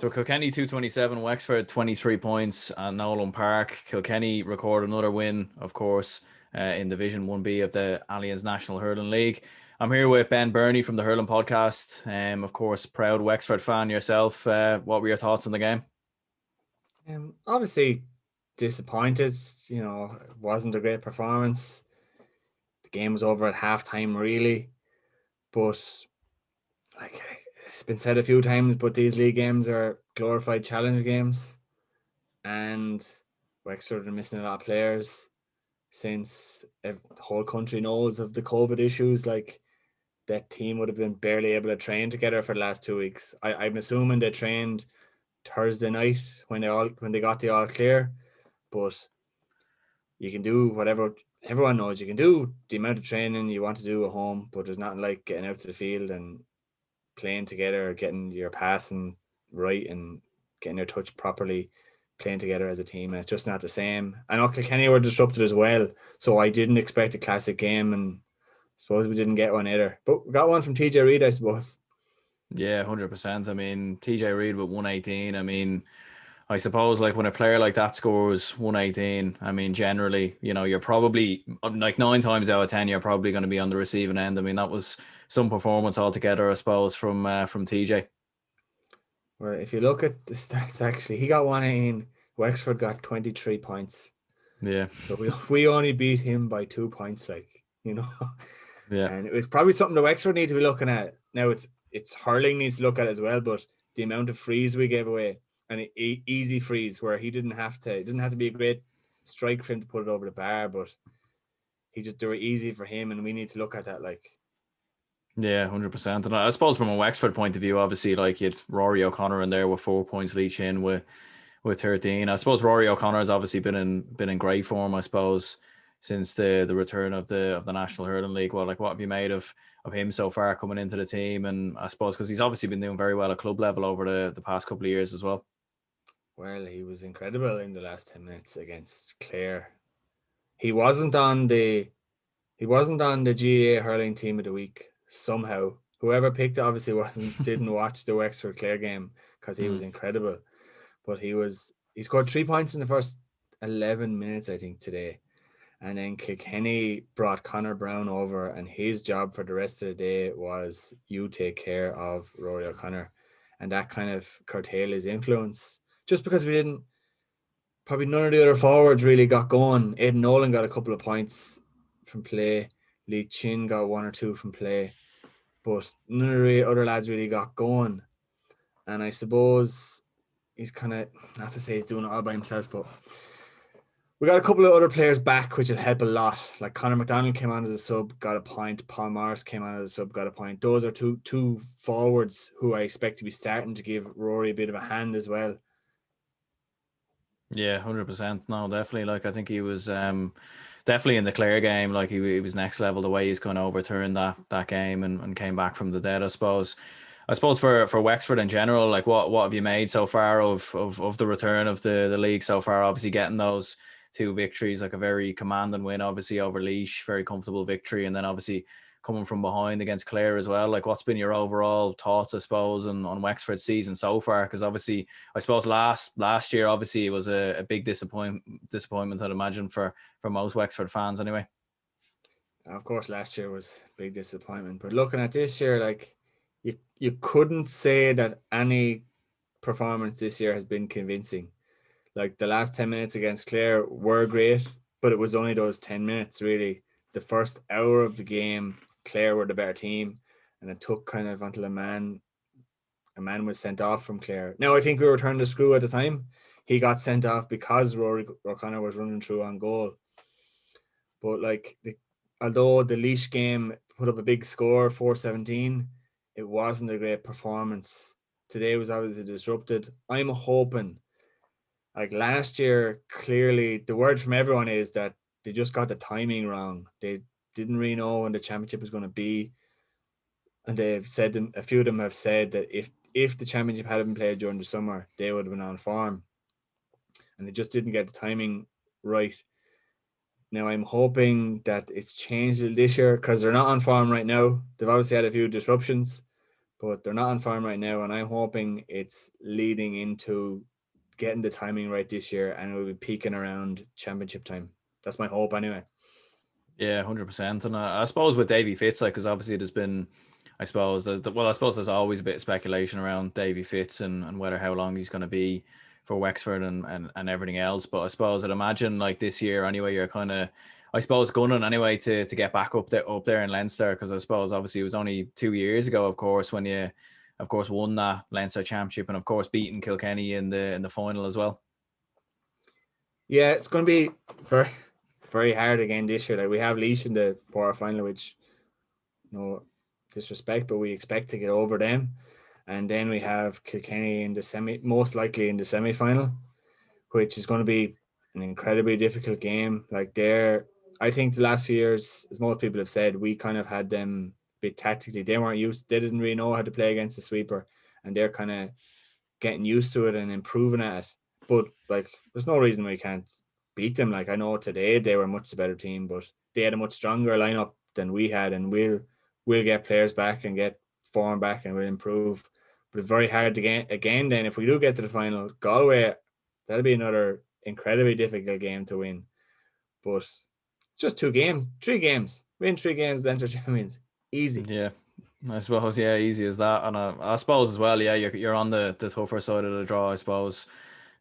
So Kilkenny 227, Wexford 23 points at Nowlan Park. Kilkenny record another win, of course, in Division 1B of the Allianz National Hurling League. I'm here with Ben Burney from the Hurling Podcast. Of course, proud Wexford fan yourself. What were your thoughts on the game? Obviously disappointed. It wasn't a great performance. The game was over at halftime, really. But like it's been said a few times, but these league games are glorified challenge games, and Wexford are missing a lot of players since the whole country knows of the COVID issues. Like that team would have been barely able to train together for the last 2 weeks. I'm assuming they trained Thursday night when they got the all clear, but you can do whatever. Everyone knows you can do the amount of training you want to do at home, but there's nothing like getting out to the field and playing together, getting your passing right and getting your touch properly, playing together as a team. And it's just not the same. I know Kilkenny were disrupted as well, so I didn't expect a classic game, and I suppose we didn't get one either. But we got one from TJ Reid, I suppose. Yeah, 100%. I mean, TJ Reid with 118. I mean, I suppose like when a player like that scores 118, I mean, generally, you're probably like 9 times out of 10, you're probably going to be on the receiving end. I mean, that was some performance altogether, I suppose, from TJ. Well, if you look at the stats, actually, he got 118. Wexford got 23 points. Yeah. So we only beat him by 2 points, Yeah. And it was probably something the Wexford need to be looking at. Now it's Hurling needs to look at as well, but the amount of frees we gave away, and easy frees where it didn't have to be a great strike for him to put it over the bar, but they were easy for him, and we need to look at that. Yeah, 100%. And I suppose from a Wexford point of view, obviously, like it's Rory O'Connor in there with 4 points each in with 13. I suppose Rory O'Connor has obviously been in great form, I suppose, since the return of the National Hurling League. Well, like what have you made of him so far coming into the team? And I suppose because he's obviously been doing very well at club level over the past couple of years as well. Well, he was incredible in the last 10 minutes against Clare. He wasn't on the GAA hurling team of the week somehow. Whoever picked it obviously didn't watch the Wexford Clare game because he was incredible. But he scored 3 points in the first 11 minutes, I think, today. And then Kilkenny brought Conor Brown over, and his job for the rest of the day was you take care of Rory O'Connor. And that kind of curtailed his influence. Just because probably none of the other forwards really got going. Aidan Nolan got a couple of points from play. Lee Chin got 1 or 2 from play. But none of the other lads really got going. And I suppose he's kind of, not to say he's doing it all by himself, but we got a couple of other players back, which will help a lot. Like Conor McDonald came on as a sub, got a point. Paul Morris came on as a sub, got a point. Those are two forwards who I expect to be starting to give Rory a bit of a hand as well. Yeah, 100%. No, definitely. Like I think he was definitely in the Clare game. Like he was next level. The way he's going to overturn that game and came back from the dead. I suppose for Wexford in general, like what have you made so far of the return of the league so far? Obviously getting those 2 victories, like a very commanding win, obviously over Laois, very comfortable victory, and then obviously coming from behind against Clare as well. Like what's been your overall thoughts, I suppose, on Wexford's season so far? Because obviously, I suppose last year, obviously it was a big disappointment, I'd imagine, for most Wexford fans anyway. Of course, last year was a big disappointment, but looking at this year, like you couldn't say that any performance this year has been convincing. Like the last 10 minutes against Clare were great, but it was only those 10 minutes really. The first hour of the game, Clare were the better team, and it took kind of until a man was sent off from Clare. Now I think we were turning the screw at the time. He got sent off because Rory O'Connor was running through on goal. But although the Laois game put up a big score, 4-17, it wasn't a great performance. Today was obviously disrupted. I'm hoping, like last year, clearly the word from everyone is that they just got the timing wrong. They didn't really know when the championship was going to be. And they've said, a few of them have said that if the championship had been played during the summer, they would have been on form. And they just didn't get the timing right. Now I'm hoping that it's changed this year because they're not on form right now. They've obviously had a few disruptions, but they're not on form right now, and I'm hoping it's leading into getting the timing right this year, and it will be peaking around championship time. That's my hope anyway. Yeah, 100%. And I suppose with Davy Fitz, like, because obviously there's been, I suppose, I suppose there's always a bit of speculation around Davy Fitz and whether how long he's going to be for Wexford and everything else. But I suppose I'd imagine like this year anyway, you're kind of, I suppose, gunning anyway to get back up there in Leinster, because I suppose obviously it was only 2 years ago, of course, when you, of course, won that Leinster Championship and of course beating Kilkenny in the final as well. Yeah, it's going to be very, very hard again this year. Like, we have Laois in the quarter final, which, no disrespect, but we expect to get over them. And then we have Kilkenny in the most likely in the semi-final, which is going to be an incredibly difficult game. Like, I think the last few years, as most people have said, we kind of had them a bit tactically. They didn't really know how to play against the sweeper, and they're kind of getting used to it and improving at it. But like, there's no reason we can't beat them. Like, I know today they were much the better team, but they had a much stronger lineup than we had, and we'll get players back and get form back, and we'll improve. But it's very hard to get again. Then, if we do get to the final, Galway, that'll be another incredibly difficult game to win. But it's just 3 games, win 3 games, Leinster champions, easy. Yeah. I suppose, yeah, easy as that. And I suppose as well, yeah, you're on the tougher side of the draw, I suppose,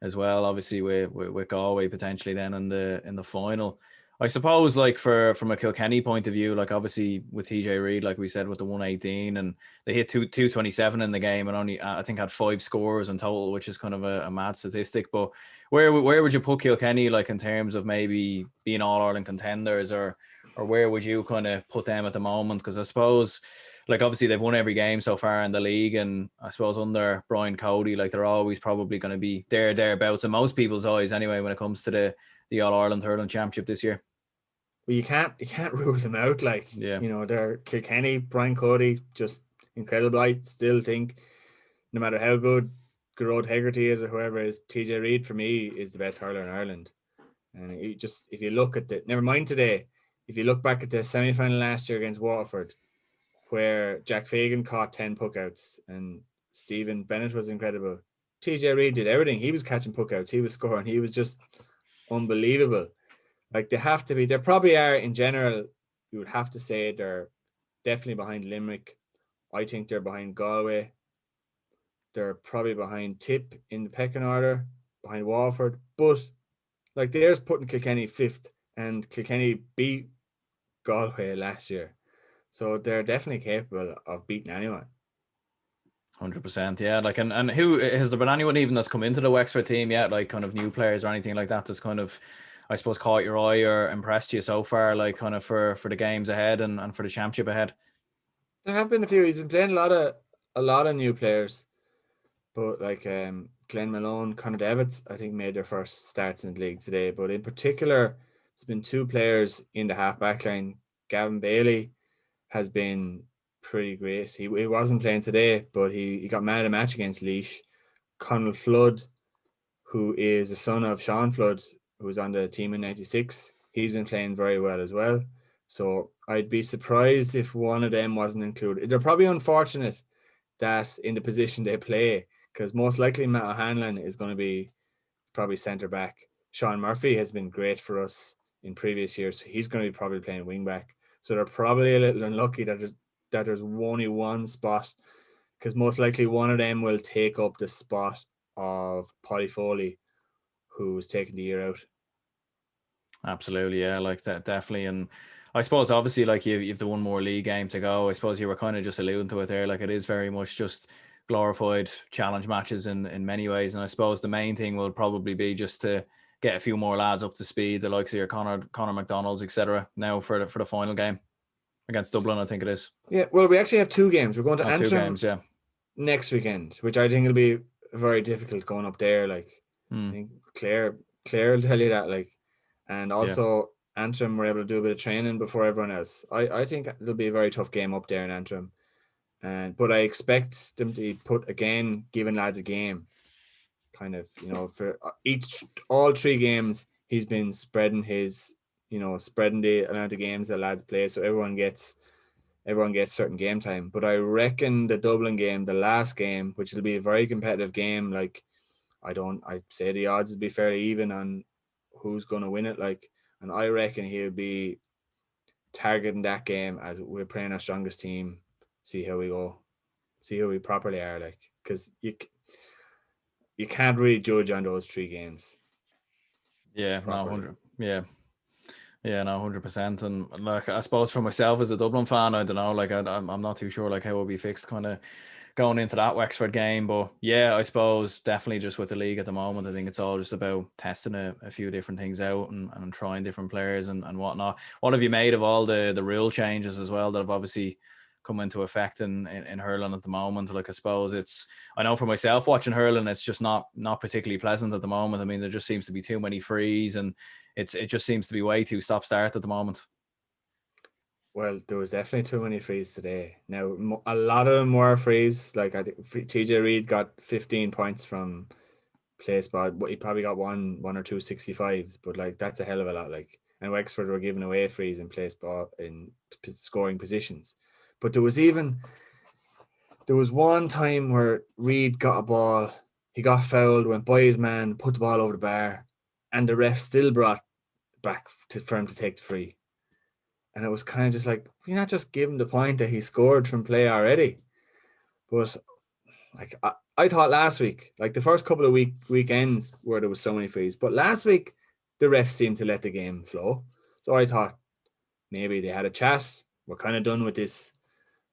as well. Obviously, with Galway potentially then in the final. I suppose, like, from a Kilkenny point of view, like, obviously with TJ Reid, like we said, with the 118, and they hit 227 in the game and only I think had 5 scores in total, which is kind of a mad statistic. But where would you put Kilkenny, like, in terms of maybe being All Ireland contenders, or where would you kind of put them at the moment? Because I suppose, like, obviously they've won every game so far in the league, and I suppose under Brian Cody, like, they're always probably going to be thereabouts in most people's eyes anyway when it comes to the All Ireland Hurling Championship this year. Well, you can't rule them out. Like, Yeah, they're Kilkenny, Brian Cody, just incredible. I still think, no matter how good Gerard Hegarty is or whoever is, TJ Reid for me is the best hurler in Ireland. And if you look at never mind today, if you look back at the semi-final last year against Waterford, where Jack Fagan caught 10 puckouts and Stephen Bennett was incredible, TJ Reid did everything. He was catching puckouts, he was scoring, he was just unbelievable. Like, they probably are in general. You would have to say they're definitely behind Limerick. I think they're behind Galway. They're probably behind Tip in the pecking order, behind Waterford. But like, there's putting Kilkenny 5th, and Kilkenny beat Galway last year, so they're definitely capable of beating anyone. 100%. Yeah, like, and who has there been anyone even that's come into the Wexford team yet, like, kind of new players or anything like that, that's kind of, I suppose, caught your eye or impressed you so far, like, kind of for the games ahead and for the championship ahead? There have been a few. He's been playing a lot of new players, but like, Glenn Malone, Conor Devitt, I think, made their first starts in the league today. But in particular, there's been 2 players in the half back line. Gavin Bailey has been pretty great. He wasn't playing today, but he got man of the match against Laois. Conal Flood, who is the son of Sean Flood, who was on the team in '96, he's been playing very well as well. So I'd be surprised if one of them wasn't included. They're probably unfortunate that in the position they play, because most likely Matt O'Hanlon is going to be probably centre back. Sean Murphy has been great for us in previous years, so he's going to be probably playing wing back. So they're probably a little unlucky that there's only one spot, because most likely one of them will take up the spot of Polly Foley, who's taking the year out. Absolutely, yeah, like that, definitely. And I suppose obviously, like, you've the one more league game to go. I suppose you were kind of just alluding to it there. Like, it is very much just glorified challenge matches in many ways. And I suppose the main thing will probably be just to get a few more lads up to speed, the likes of your Connor McDonald's, etc. Now for the final game against Dublin, I think it is. Yeah, well, we actually have 2 games. We're going to Antrim 2 games, yeah, next weekend, which I think will be very difficult going up there. Like, I think Claire will tell you that. Like, and also Antrim were able to do a bit of training before everyone else. I think it'll be a very tough game up there in Antrim, but I expect them to put, again, giving lads a game, kind of, for all 3 games. He's been spreading the amount of games that lads play, so everyone gets everyone gets certain game time. But I reckon the Dublin game, the last game, which will be a very competitive game, like I'd say the odds would be fairly even on who's going to win it. Like, and I reckon he'll be targeting that game as we're playing our strongest team. See how we go. See how we properly are. Like, because you can't really judge on those 3 games. Yeah, no, Properly. 100. Yeah. Yeah, no, 100%. And like, I suppose for myself as a Dublin fan, I don't know, like, I'm not too sure like how it'll be fixed kind of going into that Wexford game. But yeah, I suppose definitely just with the league at the moment, I think it's all just about testing a few different things out and trying different players and whatnot. What have you made of all the rule changes as well that have obviously come into effect in hurling at the moment? Like, I suppose I know for myself watching hurling, it's just not particularly pleasant at the moment. I mean, there just seems to be too many frees, and it just seems to be way too stop start at the moment. Well, there was definitely too many frees today. Now, a lot of them were frees. Like, I think TJ Reid got 15 points from play spot, but he probably got one or two 65s. But like, that's a hell of a lot. Like, and Wexford were giving away frees in play spot in scoring positions. But there was one time where Reid got a ball, he got fouled, went by his man, put the ball over the bar, and the ref still brought back for him to take the free. And it was kind of just like, you're not just giving the point that he scored from play already. But like, I thought last week, like the first couple of weekends where there was so many frees, but last week the refs seemed to let the game flow. So I thought maybe they had a chat. We're kind of done with this.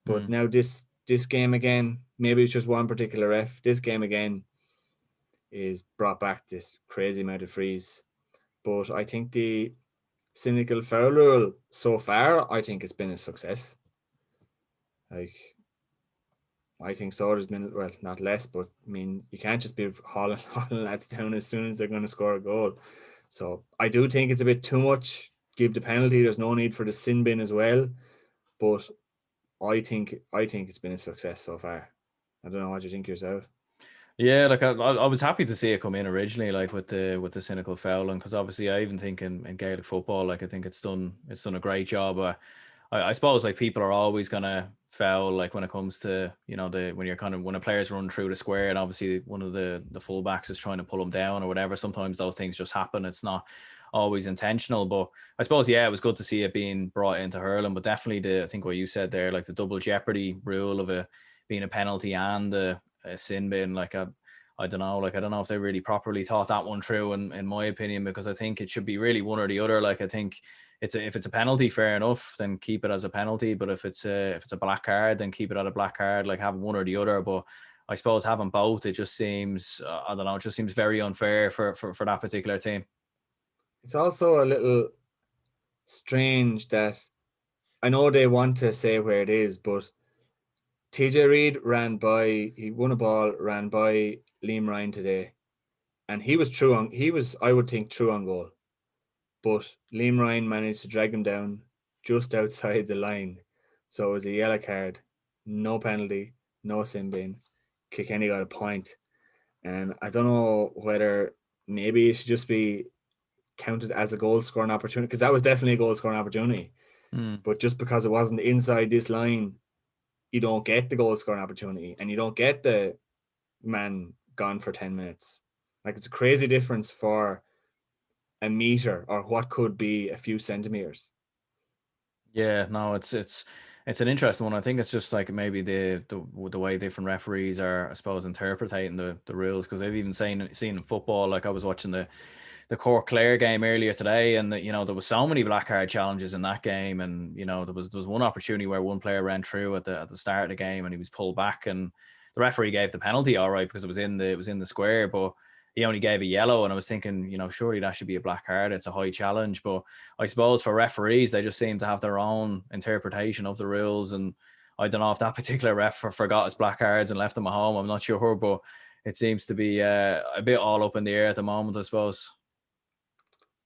But now this game again, maybe it's just one particular ref. This game again is brought back this crazy amount of frees. But I think the cynical foul rule so far, I think it's been a success. Like, I think so. There's been, well, not less, but I mean, you can't just be hauling lads down as soon as they're going to score a goal. So I do think it's a bit too much. Give the penalty. There's no need for the sin bin as well. But I think it's been a success so far. I don't know what you think yourself. Yeah, like I was happy to see it come in originally, like with the cynical fouling, because obviously I even think in Gaelic football, like I think it's done a great job. I suppose like people are always gonna foul, like when it comes to when a player's run through the square and obviously one of the fullbacks is trying to pull them down or whatever. Sometimes those things just happen. It's not always intentional, but I suppose it was good to see it being brought into hurling. But definitely I think what you said there, like the double jeopardy rule of it being a penalty and a sin bin, like I don't know, if they really properly thought that one through, in my opinion, because I think it should be really one or the other. Like, I think if it's a penalty, fair enough, then keep it as a penalty. But if it's a black card, then keep it at a black card. Like, have one or the other. But I suppose having both, it just seems I don't know, it just seems very unfair for that particular team. It's also a little strange that I know they want to say where it is, but TJ Reid he won a ball, ran by Liam Ryan today, and he was I would think, true on goal. But Liam Ryan managed to drag him down just outside the line. So it was a yellow card, no penalty, no sin bin. Kilkenny got a point. And I don't know whether maybe it should just be counted as a goal scoring opportunity, because that was definitely a goal scoring opportunity. But just because it wasn't inside this line, you don't get the goal scoring opportunity and you don't get the man gone for 10 minutes. Like, it's a crazy difference for a meter or what could be a few centimeters. Yeah, no, it's an interesting one. I think it's just like maybe the way different referees are, I suppose, interpreting the rules, because I've even seen in football, like I was watching the Cork Clare game earlier today, and there was so many black card challenges in that game, and there was one opportunity where one player ran through at the start of the game and he was pulled back, and the referee gave the penalty all right because it was in the square, but he only gave a yellow, and I was thinking, surely that should be a black card. It's a high challenge, but I suppose for referees, they just seem to have their own interpretation of the rules, and I don't know if that particular ref forgot his black cards and left them at home. I'm not sure, but it seems to be a bit all up in the air at the moment, I suppose.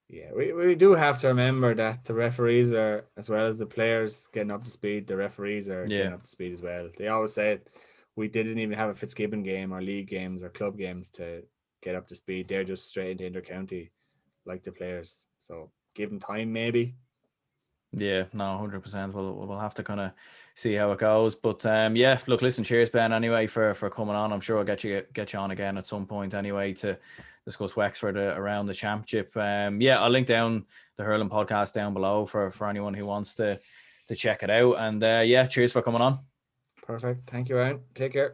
Yeah, we do have to remember that the referees are, as well as the players getting up to speed, the referees are getting Yeah. up to speed as well. They always said we didn't even have a Fitzgibbon game or league games or club games to get up to speed. They're just straight into intercounty like the players. So give them time, maybe. Yeah, no, 100%. We'll have to kind of see how it goes. But yeah, look, listen, cheers, Ben. Anyway, for coming on. I'm sure I'll get you on again at some point. Anyway, to discuss Wexford around the championship. Yeah, I'll link down the Hurling Podcast down below for anyone who wants to check it out. And yeah, cheers for coming on. Perfect. Thank you, Aaron. Take care.